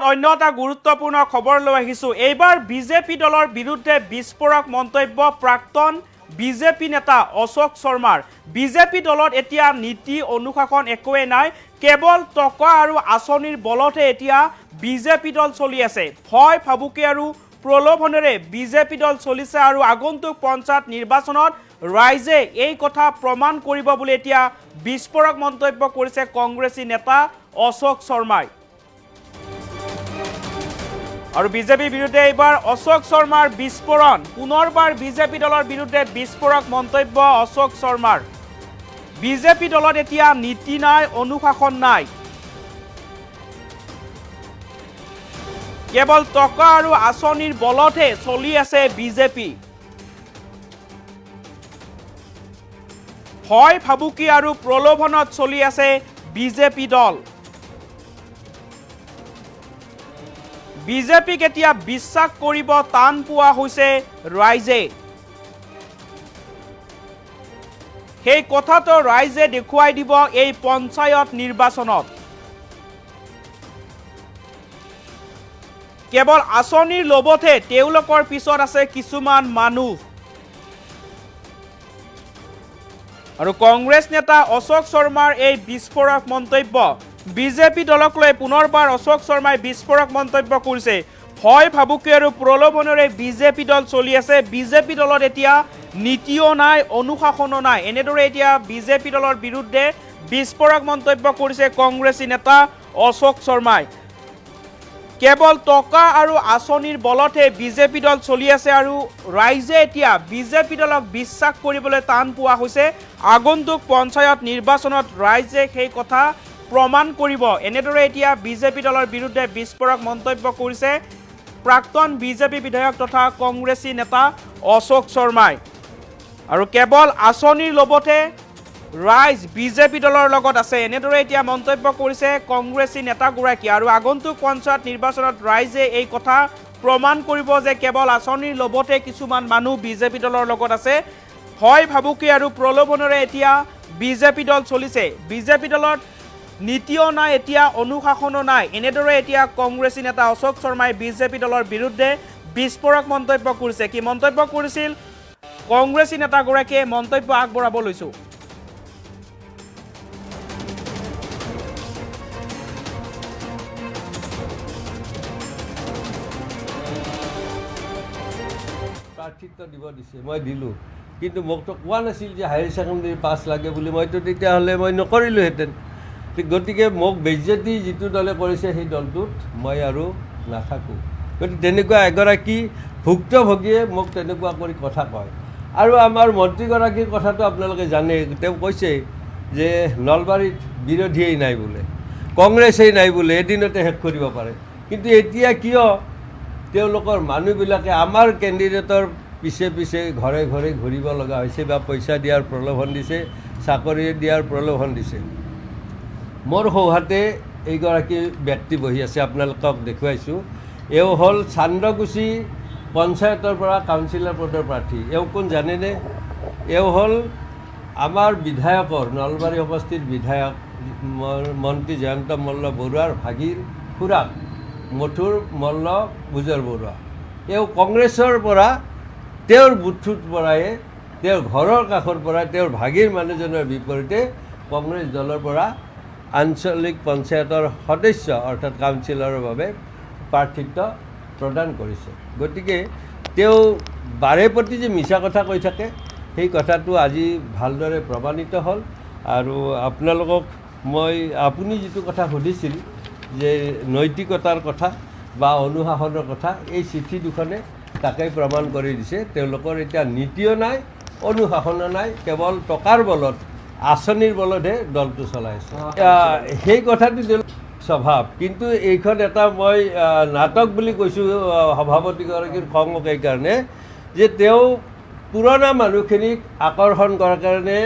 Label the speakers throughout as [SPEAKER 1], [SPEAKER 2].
[SPEAKER 1] অন্য এটা গুৰুত্বপূৰ্ণ খবৰ লৈ আহিছোঁ। এইবাৰ বিজেপি দলৰ বিৰুদ্ধে বিস্ফোৰক মন্তব্য প্ৰাক্তন বিজেপি নেতা অশোক শৰ্মাৰ। বিজেপি দলত এতিয়া নীতি অনুশাসন একোৱেই নাই, কেৱল টকা আৰু আঁচনিৰ বলতহে এতিয়া বিজেপি দল চলি আছে। ভয় ভাবুকি আৰু প্ৰলোভনেৰে বিজেপি দল চলিছে আৰু আগন্তুক পঞ্চায়ত নিৰ্বাচনত ৰাইজে এই কথা প্ৰমাণ কৰিব বুলি এতিয়া বিস্ফোৰক মন্তব্য কৰিছে কংগ্ৰেছী নেতা অশোক শৰ্মাই। আৰু বিজেপিৰ বিৰুদ্ধে এইবাৰ অশোক শৰ্মাৰ বিস্ফোৰণ, পুনৰবাৰ বিজেপি দলৰ বিৰুদ্ধে বিস্ফোৰক মন্তব্য অশোক শৰ্মাৰ। বিজেপি দলত এতিয়া নীতি নাই, অনুশাসন নাই, কেৱল টকা আৰু আঁচনিৰ বলতহে চলি আছে বিজেপি। ভয় ভাবুকি আৰু প্ৰলোভনত চলি আছে বিজেপি দল। বিজেপিক এতিয়া বিশ্বাস কৰিব টান পোৱা হৈছে ৰাইজে। সেই কথাটো ৰাইজে দেখুৱাই দিব এই পঞ্চায়ত নিৰ্বাচনত। কেৱল আঁচনিৰ লোভতহে তেওঁলোকৰ পিছত আছে কিছুমান মানুহ। আৰু কংগ্ৰেছ নেতা অশোক শৰ্মাৰ এই বিস্ফোৰক মন্তব্য, বিজেপি দলক লৈ পুনৰবাৰ অশোক শৰ্মাই বিস্ফোৰক মন্তব্য কৰিছে। ভয় ভাবুকি আৰু প্ৰলোভনেৰে বিজেপি দল চলি আছে। বিজেপি দলত এতিয়া নীতিও নাই, অনুশাসনো নাই। এনেদৰে এতিয়া বিজেপি দলৰ বিৰুদ্ধে বিস্ফোৰক মন্তব্য কৰিছে কংগ্ৰেছী নেতা অশোক শৰ্মাই। কেৱল টকা আৰু আঁচনিৰ বলতহে বিজেপি দল চলি আছে আৰু ৰাইজে এতিয়া বিজেপি দলক বিশ্বাস কৰিবলৈ টান পোৱা হৈছে। আগন্তুক পঞ্চায়ত নিৰ্বাচনত ৰাইজে সেই কথা প্ৰমাণ কৰিব। এনেদৰে এতিয়া বিজেপি দলৰ বিৰুদ্ধে বিস্ফোৰক মন্তব্য কৰিছে প্ৰাক্তন বিজেপি বিধায়ক তথা কংগ্ৰেছী নেতা অশোক শৰ্মাই। আৰু কেৱল আঁচনিৰ লোভতে ৰাইজ বিজেপি দলৰ লগত আছে, এনেদৰে এতিয়া মন্তব্য কৰিছে কংগ্ৰেছী নেতাগৰাকী। আৰু আগন্তুক পঞ্চায়ত নিৰ্বাচনত ৰাইজে এই কথা প্ৰমাণ কৰিব যে কেৱল আঁচনিৰ লোভতে কিছুমান মানুহ বিজেপি দলৰ লগত আছে। ভয় ভাবুকি আৰু প্ৰলোভনেৰে এতিয়া বিজেপি দল চলিছে। বিজেপি দলত নীতিও নাই, এতিয়া অনুশাসনো নাই। এনেদৰে এতিয়া কংগ্ৰেছী নেতা অশোক শৰ্মাই বিজেপি দলৰ বিৰুদ্ধে বিস্ফোৰক মন্তব্য কৰিছে। কি মন্তব্য কৰিছিল কংগ্ৰেছী নেতাগৰাকীয়ে, মন্তব্য আগবঢ়াব লৈছোঁ।
[SPEAKER 2] প্ৰাৰ্থিত্ব দিব দিছে, মই দিলোঁ, কিন্তু মোকতো কোৱা নাছিল যে হায়াৰ ছেকেণ্ডেৰী পাছ লাগে বুলি। মইতো তেতিয়াহ'লে মই নকৰিলোহেঁতেন। গতিকে মোক বেজ্জতি যিটো দলে কৰিছে সেই দলটোত মই আৰু নাথাকোঁ। গতিকে তেনেকুৱা এগৰাকী ভুক্তভোগীয়ে মোক তেনেকুৱা কৰি কথা কয়। আৰু আমাৰ মন্ত্ৰীগৰাকীৰ কথাটো আপোনালোকে জানে, তেওঁ কৈছে যে নলবাৰীত বিৰোধীয়েই নাই বোলে, কংগ্ৰেছেই নাই বোলে, এদিনতে শেষ কৰিব পাৰে। কিন্তু এতিয়া কিয় তেওঁলোকৰ মানুহবিলাকে আমাৰ কেণ্ডিডেটৰ পিছে পিছে ঘৰে ঘৰে ঘূৰিব লগা হৈছে বা পইচা দিয়াৰ প্ৰলোভন দিছে, চাকৰি দিয়াৰ প্ৰলোভন দিছে। মোৰ সৌহাতে এইগৰাকী ব্যক্তি বহি আছে, আপোনালোকক দেখুৱাইছোঁ। এওঁ হ'ল চান্দকুছি পঞ্চায়তৰ পৰা কাউন্সিলৰ পদৰ প্ৰাৰ্থী। এওঁ কোন জানেনে? এওঁ হ'ল আমাৰ বিধায়কৰ, নলবাৰী সমষ্টিৰ বিধায়ক মন্ত্ৰী জয়ন্ত মল্ল বৰুৱাৰ ভাগিৰ খুৰাক মথুৰ মল্ল বুজৰ বৰুৱা। এওঁ কংগ্ৰেছৰ পৰা, তেওঁৰ বুথটোৰ পৰাই, তেওঁৰ ঘৰৰ কাষৰ পৰা, তেওঁৰ ভাগিৰ মানুহজনৰ বিপৰীতে কংগ্ৰেছ দলৰ পৰা আঞ্চলিক পঞ্চায়তৰ সদস্য অৰ্থাৎ কাউন্সিলৰৰ বাবে প্ৰাৰ্থিত্ব প্ৰদান কৰিছে। গতিকে তেওঁ বাৰে প্ৰতি যে মিছা কথা কৈ থাকে, সেই কথাটো আজি ভালদৰে প্ৰমাণিত হ'ল। আৰু আপোনালোকক মই, আপুনি যিটো কথা সুধিছিল যে নৈতিকতাৰ কথা বা অনুশাসনৰ কথা, এই চিঠি দুখনে তাকেই প্ৰমাণ কৰি দিছে। তেওঁলোকৰ এতিয়া নীতিও নাই, অনুশাসনো নাই, কেৱল টকাৰ বলত, আঁচনিৰ বলতহে দলটো চলাইছে। সেই কথাটো স্বভাৱ। কিন্তু এইখন এটা মই নাটক বুলি কৈছোঁ সভাপতিগৰাকীৰ খং এইকাৰণে যে তেওঁ পুৰণা মানুহখিনিক আকৰ্ষণ কৰাৰ কাৰণে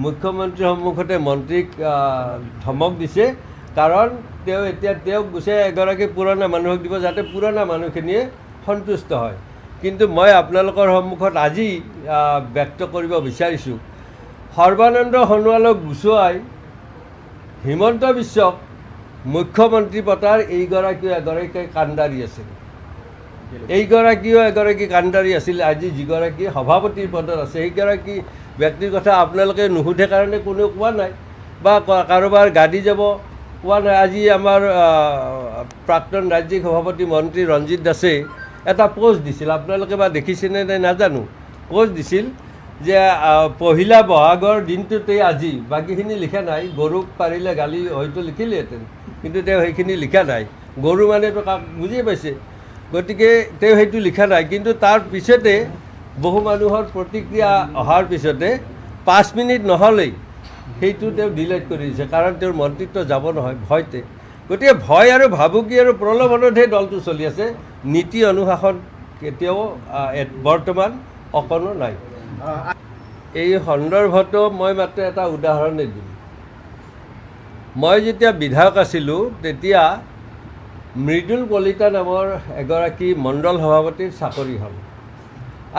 [SPEAKER 2] মুখ্যমন্ত্ৰীৰ সন্মুখতে মন্ত্ৰীক ধমক দিছে। কাৰণ তেওঁক গুচাই এগৰাকী পুৰণা মানুহক দিব, যাতে পুৰণা মানুহখিনিয়ে সন্তুষ্ট হয়। কিন্তু মই আপোনালোকৰ সন্মুখত আজি ব্যক্ত কৰিব বিচাৰিছোঁ, সৰ্বানন্দ সোণোৱালক গুচুৱাই হিমন্ত বিশ্বক মুখ্যমন্ত্ৰী পতাৰ এইগৰাকীও এগৰাকী কাণ্ডাৰী আছিল। এইগৰাকীও এগৰাকী কাণ্ডাৰী আছিল। আজি যিগৰাকী সভাপতিৰ পদত আছে সেইগৰাকী ব্যক্তিৰ কথা আপোনালোকে নুসুধে কাৰণে কোনেও কোৱা নাই বা কাৰোবাৰ গাড়ী যাব কোৱা নাই। আজি আমাৰ প্ৰাক্তন ৰাজ্যিক সভাপতি মন্ত্ৰী ৰঞ্জিত দাসে এটা পোষ্ট দিছিল, আপোনালোকে বা দেখিছেনে নাই নাজানো। পোষ্ট দিছিল যে পহিলা বহাগৰ দিনটোতেই আজি, বাকীখিনি লিখা নাই। গৰুক পাৰিলে গালি হয়তো লিখিলেহেঁতেন, কিন্তু তেওঁ সেইখিনি লিখা নাই। গৰু মানেতো বুজিয়ে পাইছে, গতিকে তেওঁ সেইটো লিখা নাই। কিন্তু তাৰ পিছতে বহু মানুহৰ প্ৰতিক্ৰিয়া অহাৰ পিছতে 5 মিনিট নহ'লেই সেইটো তেওঁ ডিলিট কৰি দিছে, কাৰণ তেওঁৰ মন্ত্ৰিত্ব যাব নহয় ভয়তে। গতিকে ভয় আৰু ভাবুকি আৰু প্ৰলোভনতহে দলটো চলি আছে। নীতি অনুশাসন কেতিয়াও বৰ্তমান অকণো নাই। এই সন্দৰ্ভতো মই মাত্ৰ এটা উদাহৰণে দিম। মই যেতিয়া বিধায়ক আছিলোঁ তেতিয়া মৃদুল কলিতা নামৰ এগৰাকী মণ্ডল সভাপতিৰ চাকৰি হ'ল,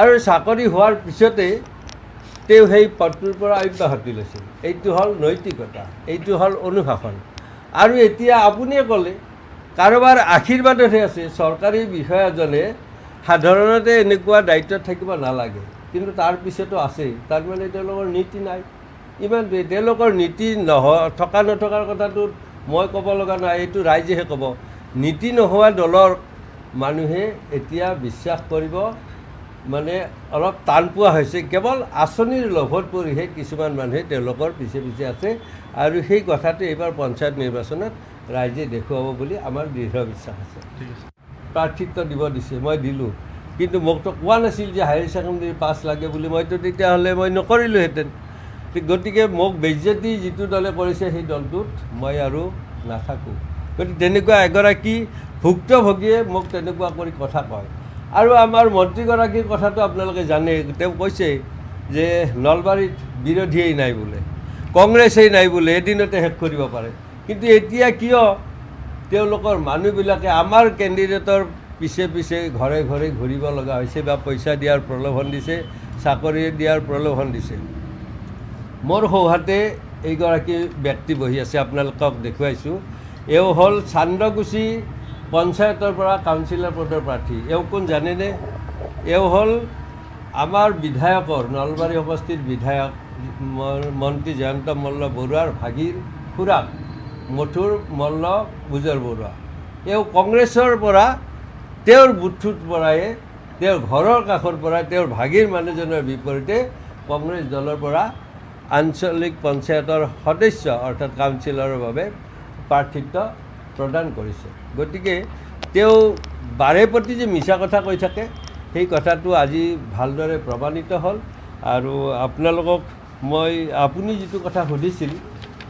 [SPEAKER 2] আৰু চাকৰি হোৱাৰ পিছতে তেওঁ সেই পদটোৰ পৰা অব্যাহতি লৈছিল। এইটো হ'ল নৈতিকতা, এইটো হ'ল অনুশাসন। আৰু এতিয়া আপুনিয়ে ক'লে কাৰোবাৰ আশীৰ্বাদতহে আছে। চৰকাৰী বিষয়াজনে সাধাৰণতে এনেকুৱা দায়িত্বত থাকিব নালাগে, কিন্তু তাৰ পিছতো আছে। তাৰমানে তেওঁলোকৰ নীতি নাই, ইমানটোৱে। তেওঁলোকৰ নীতি থকা নথকাৰ কথাটো মই ক'ব লগা নাই, এইটো ৰাইজেহে ক'ব। নীতি নোহোৱা দলৰ মানুহে এতিয়া বিশ্বাস কৰিব মানে অলপ টান পোৱা হৈছে। কেৱল আঁচনিৰ লোভত পৰিহে কিছুমান মানুহে তেওঁলোকৰ পিছে পিছে আছে, আৰু সেই কথাটো এইবাৰ পঞ্চায়ত নিৰ্বাচনত ৰাইজে দেখুৱাব বুলি আমাৰ দৃঢ় বিশ্বাস আছে। প্ৰাৰ্থিত্ব দিব দিছে, মই দিলোঁ, কিন্তু মোকতো কোৱা নাছিল যে হায়াৰ ছেকেণ্ডেৰী পাছ লাগে বুলি। মইতো তেতিয়াহ'লে মই নকৰিলোহেঁতেন। গতিকে মোক বেজ্জতি যিটো দলে কৰিছে সেই দলটোত মই আৰু নাথাকোঁ। গতিকে তেনেকুৱা এগৰাকী ভুক্তভোগীয়ে মোক তেনেকুৱা কৰি কথা কয়। আৰু আমাৰ মন্ত্ৰীগৰাকীৰ কথাটো আপোনালোকে জানে, তেওঁ কৈছে যে নলবাৰীত বিৰোধীয়েই নাই বোলে, কংগ্ৰেছেই নাই বোলে, এদিনতে শেষ কৰিব পাৰে। কিন্তু এতিয়া কিয় তেওঁলোকৰ মানুহবিলাকে আমাৰ কেণ্ডিডেটৰ পিছে পিছে ঘৰে ঘৰে ঘূৰিব লগা হৈছে, বা পইচা দিয়াৰ প্ৰলোভন দিছে, চাকৰি দিয়াৰ প্ৰলোভন দিছে। মোৰ সৌহাতে এইগৰাকী ব্যক্তি বহি আছে, আপোনালোকক দেখুৱাইছোঁ। এওঁ হ'ল চান্দগুছি পঞ্চায়তৰ পৰা কাউন্সিলৰ পদৰ প্ৰাৰ্থী। এওঁ কোন জানেনে? এওঁ হ'ল আমাৰ বিধায়কৰ, নলবাৰী সমষ্টিৰ বিধায়ক মন্ত্ৰী জয়ন্ত মল্ল বৰুৱাৰ ভাগিৰ খুৰাক মথুৰ মল্ল বুজৰ বৰুৱা। এওঁ কংগ্ৰেছৰ পৰা, তেওঁৰ বুথটোৰ পৰাই, তেওঁৰ ঘৰৰ কাষৰ পৰা, তেওঁৰ ভাগিৰ মানুহজনৰ বিপৰীতে কংগ্ৰেছ দলৰ পৰা আঞ্চলিক পঞ্চায়তৰ সদস্য অৰ্থাৎ কাউন্সিলৰৰ বাবে প্ৰাৰ্থিত্ব প্ৰদান কৰিছে। গতিকে তেওঁ বাৰে প্ৰতি যে মিছা কথা কৈ থাকে সেই কথাটো আজি ভালদৰে প্ৰমাণিত হ'ল। আৰু আপোনালোকক মই, আপুনি যিটো কথা সুধিছিল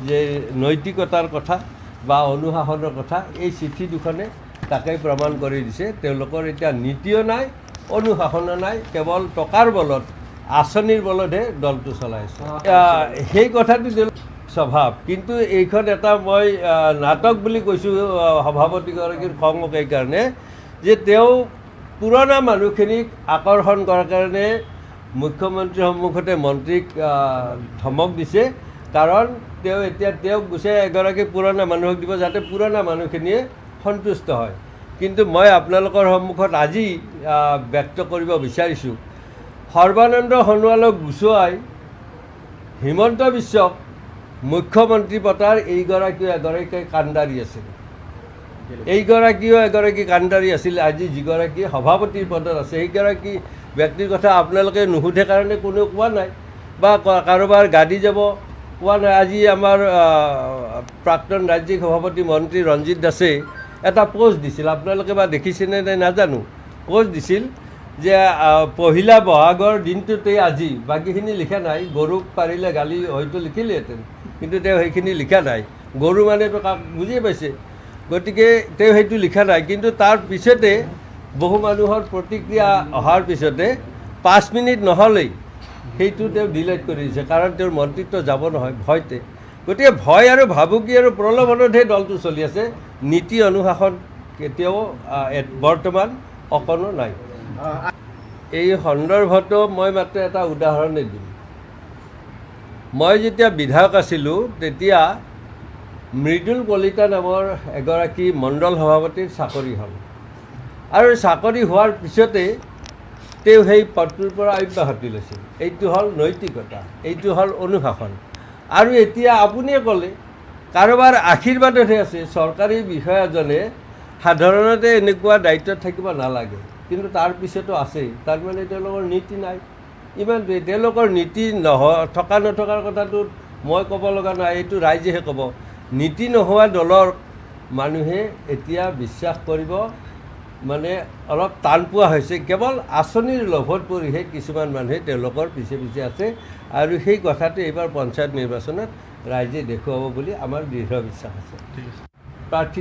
[SPEAKER 2] যে নৈতিকতাৰ কথা বা অনুশাসনৰ কথা, এই চিঠি দুখনে তাকেই প্ৰমাণ কৰি দিছে। তেওঁলোকৰ এতিয়া নীতিও নাই, অনুশাসনো নাই, কেৱল টকাৰ বলত, আঁচনিৰ বলতহে দলটো চলাইছে। সেই কথাটো স্বভাৱ। কিন্তু এইখন এটা মই নাটক বুলি কৈছোঁ সভাপতিগৰাকীৰ খং এইকাৰণে যে তেওঁ পুৰণা মানুহখিনিক আকৰ্ষণ কৰাৰ কাৰণে মুখ্যমন্ত্ৰীৰ সন্মুখতে মন্ত্ৰীক ধমক দিছে। কাৰণ তেওঁ এতিয়া তেওঁক গুচাই এগৰাকী পুৰণা মানুহক দিব, যাতে পুৰণা মানুহখিনিয়ে সন্তুষ্ট হয়। কিন্তু মই আপোনালোকৰ সন্মুখত আজি ব্যক্ত কৰিব বিচাৰিছোঁ, সৰ্বানন্দ সোণোৱালক গুচুৱাই হিমন্ত বিশ্বক মুখ্যমন্ত্ৰী পতাৰ এইগৰাকীও এগৰাকী কাণ্ডাৰী আছিল। এইগৰাকীও এগৰাকী কাণ্ডাৰী আছিল। আজি যিগৰাকী সভাপতিৰ পদত আছে সেইগৰাকী ব্যক্তিৰ কথা আপোনালোকে নুসুধে কাৰণে কোনেও কোৱা নাই বা কাৰোবাৰ গাড়ী যাব কোৱা নাই। আজি আমাৰ প্ৰাক্তন ৰাজ্যিক সভাপতি মন্ত্ৰী ৰঞ্জিত দাসে এটা পোষ্ট দিছিল, আপোনালোকে বা দেখিছেনে নাই নাজানো। পোষ্ট দিছিল যে পহিলা বহাগৰ দিনটোতেই আজি, বাকীখিনি লিখা নাই। গৰুক পাৰিলে গালি হয়তো লিখিলেহেঁতেন, কিন্তু তেওঁ সেইখিনি লিখা নাই। গৰু মানেতো বুজিয়ে পাইছে, গতিকে তেওঁ সেইটো লিখা নাই। কিন্তু তাৰ পিছতে বহু মানুহৰ প্ৰতিক্ৰিয়া অহাৰ পিছতে 5 মিনিট নহ'লেই সেইটো তেওঁ ডিলিট কৰি দিছে, কাৰণ তেওঁৰ মন্ত্ৰিত্ব যাব নহয় ভয়তে। গতিকে ভয় আৰু ভাবুকি আৰু প্ৰলোভনতহে দলটো চলি আছে। নীতি অনুশাসন কেতিয়াও বৰ্তমান অকণো নাই। এই সন্দৰ্ভতো মই মাত্ৰ এটা উদাহৰণে দিম। মই যেতিয়া বিধায়ক আছিলোঁ তেতিয়া মৃদুল কলিতা নামৰ এগৰাকী মণ্ডল সভাপতিৰ চাকৰি হ'ল আৰু চাকৰি হোৱাৰ পিছতে তেওঁ সেই পদটোৰ পৰা অব্যাহতি লৈছিল। এইটো হ'ল নৈতিকতা, এইটো হ'ল অনুশাসন। আৰু এতিয়া আপুনিয়ে ক'লে কাৰোবাৰ আশীৰ্বাদতহে আছে। চৰকাৰী বিষয়াজনে সাধাৰণতে এনেকুৱা দায়িত্বত থাকিব নালাগে, কিন্তু তাৰ পিছতো আছেই। তাৰমানে তেওঁলোকৰ নীতি নাই, ইমানটোৱে। তেওঁলোকৰ নীতি থকা নথকাৰ কথাটোত মই ক'ব লগা নাই, এইটো ৰাইজেহে ক'ব। নীতি নোহোৱা দলৰ মানুহে এতিয়া বিশ্বাস কৰিব মানে অলপ টান পোৱা হৈছে। কেৱল আঁচনিৰ লোভত পৰিহে কিছুমান মানুহে তেওঁলোকৰ পিছে পিছে আছে, আৰু সেই কথাটো এইবাৰ পঞ্চায়ত নিৰ্বাচনত ৰাইজে দেখুৱাব বুলি আমাৰ দৃঢ় বিশ্বাস আছে। প্ৰাৰ্থী